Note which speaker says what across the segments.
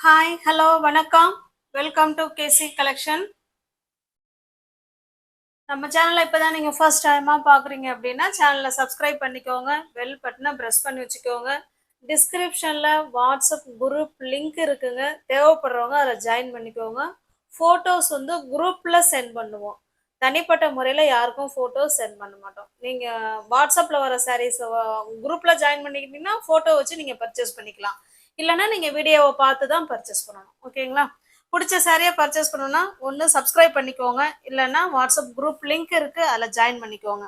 Speaker 1: Hi hello வணக்கம். Welcome to KC collection. நம்ம சேனலை இப்போதான் நீங்கள் ஃபர்ஸ்ட் டைமாக பார்க்குறீங்க அப்படின்னா சேனலை சப்ஸ்கிரைப் பண்ணிக்கோங்க, பெல் பட்டனை ப்ரெஸ் பண்ணி வச்சுக்கோங்க. டிஸ்கிரிப்ஷனில் வாட்ஸ்அப் குரூப் லிங்க் இருக்குங்க, தேவைப்படுறவங்க அதில் ஜாயின் பண்ணிக்கோங்க. ஃபோட்டோஸ் வந்து குரூப்பில் சென்ட் பண்ணுவோம், தனிப்பட்ட முறையில் யாருக்கும் ஃபோட்டோஸ் சென்ட் பண்ண மாட்டோம். நீங்கள் வாட்ஸ்அப்பில் வர சாரீஸ் குரூப்பில் ஜாயின் பண்ணிக்கிட்டீங்கன்னா ஃபோட்டோ வச்சு நீங்கள் பர்ச்சேஸ் பண்ணிக்கலாம். இல்லைன்னா நீங்கள் வீடியோவை பார்த்து தான் பர்ச்சேஸ் பண்ணணும். ஓகேங்களா? பிடிச்ச சாரியை பர்ச்சேஸ் பண்ணணும்னா ஒன்று சப்ஸ்கிரைப் பண்ணிக்கோங்க, இல்லைன்னா வாட்ஸ்அப் குரூப் லிங்க் இருக்குது, அதில் ஜாயின் பண்ணிக்கோங்க.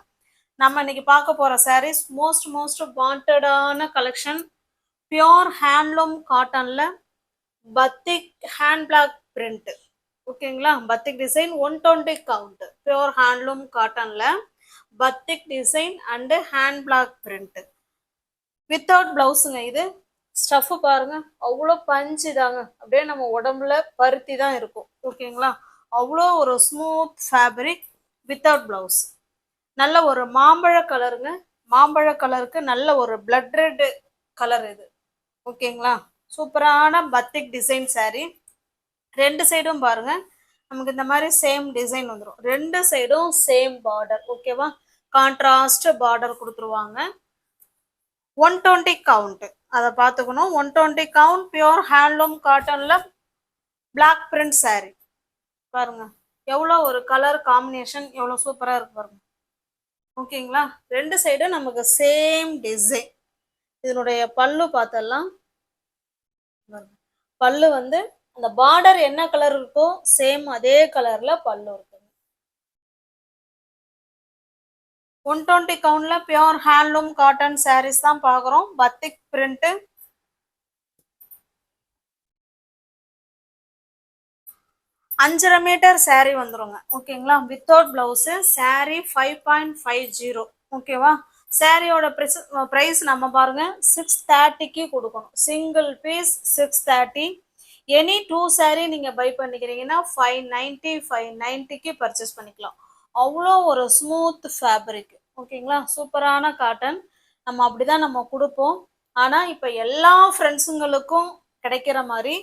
Speaker 1: நம்ம இன்னைக்கு பார்க்க போகிற சாரீஸ் மோஸ்ட் வாண்டடான கலெக்ஷன். பியோர் ஹேண்ட்லூம் காட்டனில் பத்திக் ஹேண்ட் பிளாக் பிரிண்ட். ஓகேங்களா? Batik design 120 count, pure handloom காட்டனில் batik design and hand block print without பிளவுஸுங்க. இது ஸ்டஃப் பாருங்க, அவ்வளோ பஞ்சு தாங்க, அப்படியே நம்ம உடம்புல பருத்தி தான் இருக்கும். ஓகேங்களா? அவ்வளோ ஒரு ஸ்மூத் ஃபேப்ரிக் வித்தவுட் பிளவுஸ். நல்ல ஒரு மாம்பழ கலருங்க, மாம்பழ கலருக்கு நல்ல ஒரு பிளட் ரெட் கலர் இது. ஓகேங்களா? சூப்பரான பத்திக் டிசைன் சாரீ. ரெண்டு சைடும் பாருங்க, நமக்கு இந்த மாதிரி சேம் டிசைன் வந்துடும். ரெண்டு சைடும் சேம் பார்டர். ஓகேவா? கான்ட்ராஸ்ட் பார்டர் கொடுத்துருவாங்க. 120 கவுண்ட், அதை பார்த்துக்கணும். 120 கவுண்ட் பியோர் ஹேண்ட்லூம் காட்டனில் பிளாக் பிரிண்ட் சாரீ. பாருங்க எவ்வளோ ஒரு கலர் காம்பினேஷன், எவ்வளோ சூப்பராக இருக்கு பாருங்க. ஓகேங்களா? ரெண்டு சைடும் நமக்கு சேம் டிசைன். இதனுடைய பல்லு பார்த்தலாம். பல்லு வந்து அந்த பார்டர் என்ன கலர் இருக்கோ சேம் அதே கலர்ல பல்லு இருக்கு. 120 கவுண்ட்ல பியோர் ஹேண்ட்லூம் காட்டன் சாரீஸ் தான் பார்க்குறோம். Batik print. அஞ்சரை மீட்டர் சாரீ வந்துருங்க. ஓகேங்களா? Without blouse. சாரீ 5.50. ஓகேவா? சாரியோட ப்ரைஸ் நம்ம பாருங்க 630க்கு கொடுக்கணும். Single piece 630. எனி 2 சாரீ நீங்க பை பண்ணிக்கிறீங்கன்னா 590க்கு பர்ச்சேஸ் பண்ணிக்கலாம். அவ்வளோ ஒரு ஸ்மூத் ஃபேப்ரிக். ஓகேங்களா? சூப்பரான காட்டன். நம்ம அப்படிதான் நம்ம கொடுப்போம். ஆனால் இப்போ எல்லா ஃப்ரெண்ட்ஸுங்களுக்கும் கிடைக்கிற மாதிரி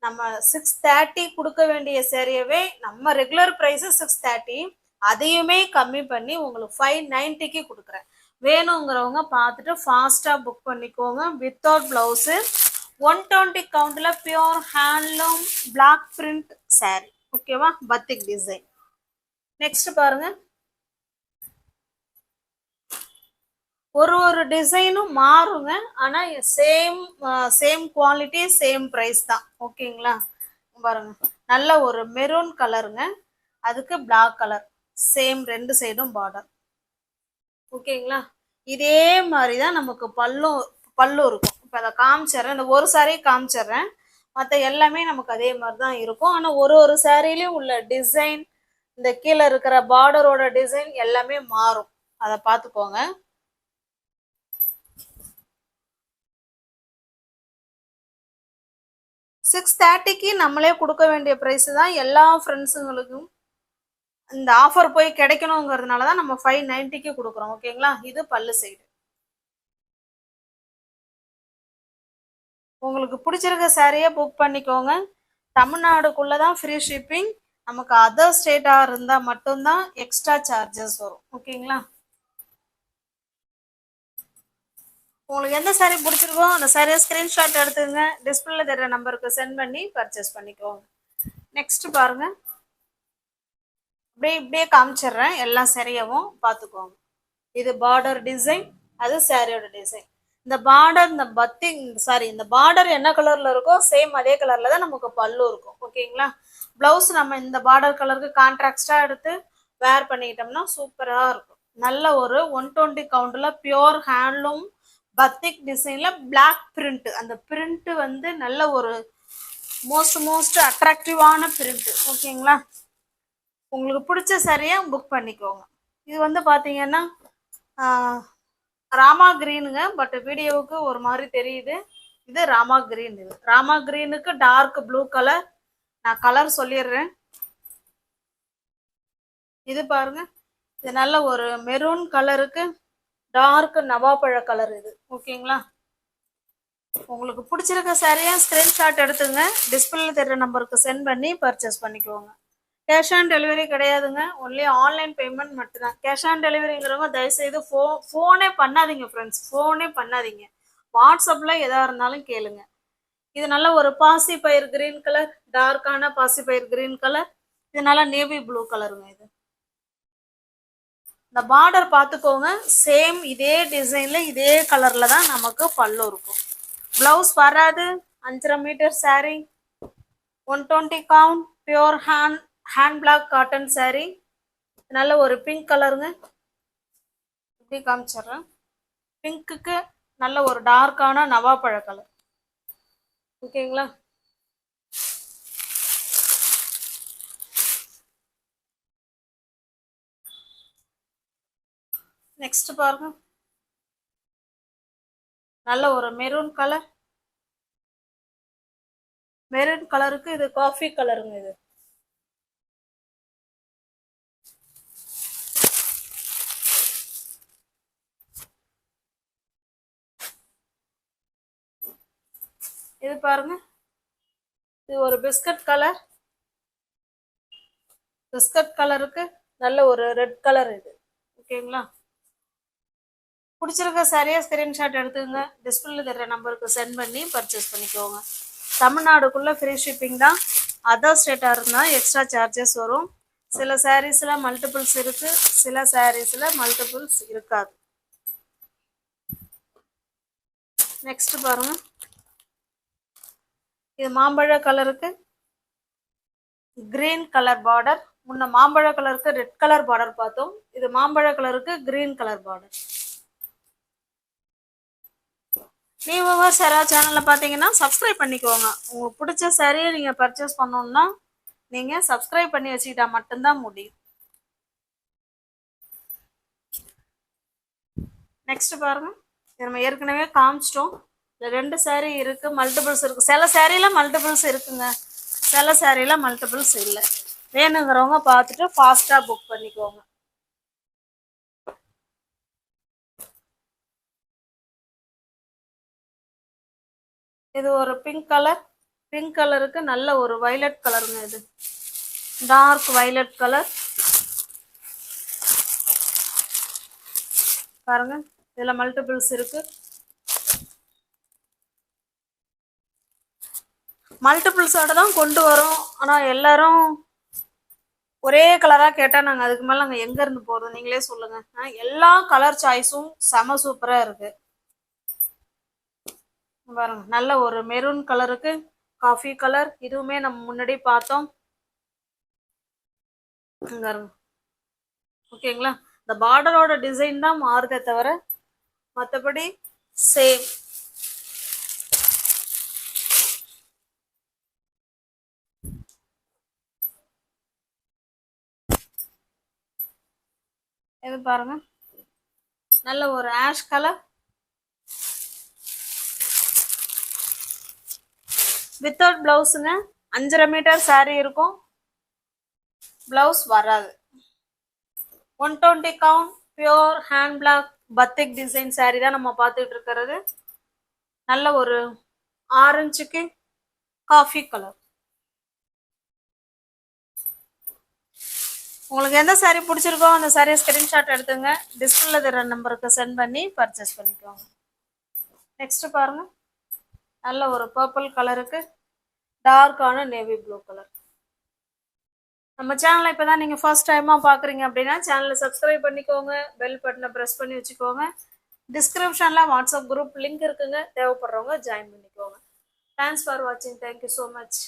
Speaker 1: நம்ம 630 கொடுக்க வேண்டிய சேரியவே நம்ம ரெகுலர் ப்ரைஸு 630, அதையுமே கம்மி பண்ணி உங்களுக்கு 590க்கு கொடுக்குறேன். வேணுங்கிறவங்க பார்த்துட்டு ஃபாஸ்ட்டாக புக் பண்ணிக்கோங்க. வித்தவுட் ப்ளவுஸு 120 கவுண்டில் pure handloom block print saree. ஓகேவா? Batik design. நெக்ஸ்ட் பாருங்க, ஒரு டிசைனும் மாறுங்க, ஆனால் சேம் குவாலிட்டி சேம் ப்ரைஸ் தான். ஓகேங்களா? பாருங்க, நல்ல ஒரு மெரூன் கலருங்க, அதுக்கு பிளாக் கலர், சேம் ரெண்டு சைடும் பார்டர். ஓகேங்களா? இதே மாதிரி தான் நமக்கு பல்லு இருக்கும். இப்போ அதை காமிச்சிட்றேன், இந்த ஒரு சாரீ காமிச்சிட்றேன், மற்ற எல்லாமே நமக்கு அதே மாதிரி தான் இருக்கும். ஆனால் ஒரு சாரீலையும் உள்ள டிசைன், இந்த கீழே இருக்கிற பார்டரோட டிசைன் எல்லாமே மாறும். அதை பார்த்துக்கோங்க. 630க்கு நம்மளே கொடுக்க வேண்டிய ப்ரைஸ் தான். எல்லா ஃப்ரெண்ட்ஸுங்களுக்கும் இந்த ஆஃபர் போய் கிடைக்கணுங்கிறதுனால தான் நம்ம 590க்கு கொடுக்குறோம். ஓகேங்களா? இது பல்லு சைடு. உங்களுக்கு பிடிச்சிருக்க சாரியை புக் பண்ணிக்கோங்க. தமிழ்நாடுக்குள்ளே தான் ஃப்ரீ ஷிப்பிங். நமக்கு அதர் ஸ்டேட்டாக இருந்தால் மட்டும்தான் எக்ஸ்ட்ரா சார்ஜஸ் வரும். ஓகேங்களா? உங்களுக்கு எந்த சாரீ பிடிச்சிருக்கோ அந்த சாரியை ஸ்க்ரீன்ஷாட் எடுத்துங்க, டிஸ்பிளேல தர நம்பருக்கு சென்ட் பண்ணி பர்ச்சேஸ் பண்ணிக்கோங்க. நெக்ஸ்ட் பாருங்க, இப்படியே காமிச்சிடுறேன், எல்லா சாரியவும் பார்த்துக்கோங்க. இது பார்டர் டிசைன், அது சாரியோட டிசைன். இந்த பார்டர், இந்த பார்டர் என்ன கலர்ல இருக்கோ சேம் அதே கலர்ல தான் நமக்கு பல்லு இருக்கும். ஓகேங்களா? பிளவுஸ் நம்ம இந்த பார்டர் கலருக்கு கான்ட்ராஸ்டா எடுத்து வேர் பண்ணிக்கிட்டோம்னா சூப்பரா இருக்கும். நல்ல ஒரு 120 கவுண்ட்ல பியோர் ஹேண்ட்லூம் பத்திக் டிசைன்ல பிளாக் பிரிண்ட். அந்த பிரிண்ட் வந்து நல்ல ஒரு மோஸ்ட் அட்ராக்டிவான பிரிண்ட். ஓகேங்களா? உங்களுக்கு பிடிச்ச சாரியை புக் பண்ணிக்கோங்க. இது வந்து பார்த்தீங்கன்னா ராமா கிரீனுங்க, பட் வீடியோவுக்கு ஒரு மாதிரி தெரியுது. இது ராமா கிரீன். இது ராமா கிரீனுக்கு டார்க் ப்ளூ கலர். நான் கலர் சொல்லிடுறேன். இது பாருங்க, இது நல்ல ஒரு மெரூன் கலருக்கு டார்க் நவாப்பழ கலர் இது. ஓகேங்களா? உங்களுக்கு பிடிச்சிருக்க சாரியா ஸ்க்ரீன்ஷாட் எடுத்துங்க, டிஸ்பிளேல தெரியுற நம்பருக்கு சென்ட் பண்ணி பர்ச்சேஸ் பண்ணிக்கோங்க. கேஷ் ஆன் டெலிவரி கிடையாதுங்க, ஒன்லி ஆன்லைன் பேமெண்ட் மட்டும்தான். கேஷ் ஆன் டெலிவரிங்கிறவங்க தயவுசெய்து ஃபோனே பண்ணாதீங்க ஃப்ரெண்ட்ஸ், ஃபோனே பண்ணாதீங்க. வாட்ஸ்அப்பில் எதாக இருந்தாலும் கேளுங்க. இது நல்ல ஒரு பாசி பயிர் கிரீன் கலர், டார்க்கான பாசி பயிர் கிரீன் கலர். இது நல்லா நேவி ப்ளூ கலருங்க. இது இந்த பார்டர் பார்த்துக்கோங்க, சேம் இதே டிசைன்ல இதே கலர்ல தான் நமக்கு பல்லு இருக்கும். பிளவுஸ் வராது. 5.5 metre saree, 120 count, pure hand block cotton saree. நல்ல ஒரு பிங்க் கலருங்க. இப்படி காமிச்சிடுறேன். பிங்க்குக்கு நல்ல ஒரு டார்க்கான நவாப்பழ கலர். ஓகேங்களா? நெக்ஸ்ட் பாருங்க, நல்ல ஒரு மெரூன் கலர். மெரூன் கலருக்கு இது காஃபி கலருங்க. இது இது பாருங்க, இது ஒரு பிஸ்கட் கலர். பிஸ்கட் கலருக்கு நல்ல ஒரு ரெட் கலர். இது ஓகேங்களா? பிடிச்சிருக்க சாரியா ஸ்கிரீன்ஷாட் எடுத்துங்க, டிஸ்பிளேல தர நம்பருக்கு சென்ட் பண்ணி பர்ச்சேஸ் பண்ணிக்கோங்க. தமிழ்நாடுக்குள்ள ஃப்ரீ ஷிப்பிங் தான். அதர் ஸ்டேட்டாக இருந்தால் எக்ஸ்ட்ரா சார்ஜஸ் வரும். சில சாரீஸில் மல்டிபிள்ஸ் இருக்கு, சில சாரீஸில் மல்டிபிள்ஸ் இருக்காது. நெக்ஸ்ட் பாருங்க, இது மாம்பழ கலருக்கு கிரீன் கலர் பார்டர். முன்ன மாம்பழ கலருக்கு ரெட் கலர் பார்டர் பார்த்தோம், இது மாம்பழ கலருக்கு கிரீன் கலர் பார்டர். நீங்க சரா சேனல்ல பாத்தீங்கன்னா சப்ஸ்கிரைப் பண்ணிக்கோங்க. உங்களுக்கு பிடிச்ச சாரியை நீங்க பர்ச்சேஸ் பண்ணணும்னா நீங்க சப்ஸ்கிரைப் பண்ணி வச்சுக்கிட்டா மட்டும்தான் முடியும். நெக்ஸ்ட் பாருங்க, நம்ம ஏற்கனவே காமிச்சிட்டோம். இந்த 2 சாரீ இருக்கு, மல்டிபிள்ஸ் இருக்கு. சில சாரியில மல்டிபிள்ஸ் இருக்குங்க, சில சாரியில மல்டிபிள்ஸ் இல்லை. வேணுங்கிறவங்க பார்த்துட்டு ஃபாஸ்டா புக் பண்ணிக்கோங்க. இது ஒரு பிங்க் கலர். பிங்க் கலருக்கு நல்ல ஒரு வயலட் கலருங்க. இது டார்க் வயலட் கலர் பாருங்க. இதுல மல்டிபிள்ஸ் இருக்கு. மல்டிபிள்ஸோட தான் கொண்டு வரோம். ஆனா எல்லாரும் ஒரே கலரா கேட்டா நாங்க அதுக்கு மேல நாங்க எங்க இருந்து போறோம், நீங்களே சொல்லுங்க. எல்லா கலர் சாய்ஸும் செம சூப்பரா இருக்கு பாருங்க. நல்ல ஒரு மெரூன் கலருக்கு காஃபி கலர், இதுவுமே நம்ம முன்னாடி பார்த்தோம். ஓகேங்களா? இந்த பார்டரோட டிசைன் தான் மாறுதே தவிர மற்றபடி சேம். இது பாருங்க, நல்ல ஒரு ஆஷ் கலர் வித்தவுட் பிளவுஸுங்க. 5.5 மீட்டர் saree இருக்கும், பிளவுஸ் வராது. 120 count, pure hand block batik design saree தான் நம்ம பார்த்துட்டு இருக்கிறது. நல்ல ஒரு ஆரஞ்சுக்கு காஃபி கலர். உங்களுக்கு எந்த சாரீ பிடிச்சிருக்கோ அந்த சாரியை ஸ்கிரீன்ஷாட் எடுத்துங்க, டிஸ்பிளேல தர நம்பருக்கு சென்ட் பண்ணி பர்ச்சேஸ் பண்ணிக்கோங்க. நெக்ஸ்ட் பாருங்க, நல்ல ஒரு பர்பிள் கலருக்கு டார்க்கான நேவி ப்ளூ கலர். நம்ம சேனலை இப்போ தான் நீங்கள் ஃபர்ஸ்ட் டைமாக பார்க்குறீங்க அப்படின்னா சேனலை சப்ஸ்கிரைப் பண்ணிக்கோங்க, பெல் பட்டனை ப்ரெஸ் பண்ணி வச்சுக்கோங்க. டிஸ்கிரிப்ஷனில் வாட்ஸ்அப் குரூப் லிங்க் இருக்குங்க, தேவைப்படுறவங்க ஜாயின் பண்ணிக்கோங்க. தேங்க்ஸ் ஃபார் வாட்சிங். Thank you so much.